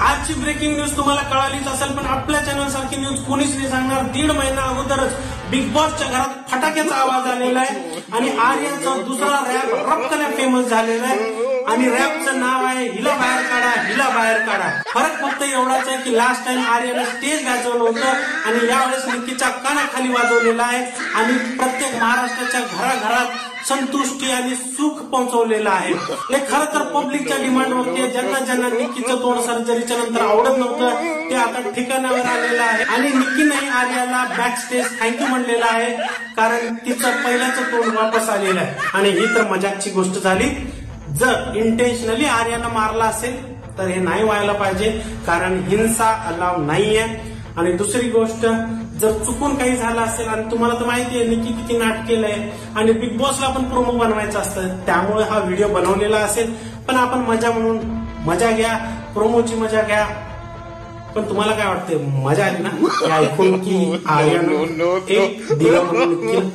आजची breaking news तुम्हाला कळालीच असेल, पण आपल्या चॅनल सारखी न्यूज कोणीच नाही सांगणार. 1.5 महिना अगोदरच बिग बॉसच्या घरात फटाक्याचा आवाज आलेला आहे आणि आर्याचा दुसरा रॅप रपकन फेमस झालेला आहे आणि रॅपचं नाव आहे हिला बाहेर काढा, हिला बाहेर काढा. फरक फक्त एवढाच आहे की लास्ट टाइम आर्याने स्टेज गाजवलं होतं आणि यावेळेस निक्कीच्या कानाखाली वाजवलेला आहे आणि प्रत्येक महाराष्ट्राच्या घराघरात संतुष्टी आणि सुख पोहोचवलेलं आहे. हे खरं तर पब्लिकच्या डिमांडवरती आहे. ज्यांना ज्यांना निक्कीचं तोंड सर्जरीच्या नंतर आवडत नव्हतं ते आता ठिकाणावर आलेलं आहे आणि निक्कीने आर्याला बॅक स्टेज थँक्यू म्हणलेलं आहे, कारण तिचं पहिल्याचं तोंड वापस आलेलं आहे. आणि ही तर मजाकची गोष्ट झाली. जर इंटेन्शनली आर्याला मारला असेल तर हे नाही व्हायला पाहिजे, कारण हिंसा अलाव नाहीये. आणि दुसरी गोष्ट, जर चुकून काही झालं असेल आणि तुम्हाला तर माहिती आहे निक्की किती नाटक केलंय आणि बिग बॉसला पण प्रोमो बनवायचं असतं, त्यामुळे हा व्हिडिओ बनवलेला असेल. पण आपण मजा म्हणून मजा घ्या, प्रोमोची मजा घ्या. पण तुम्हाला काय वाटतं, मजा आली ना ऐकून की आर्यानं एक दिलं म्हणून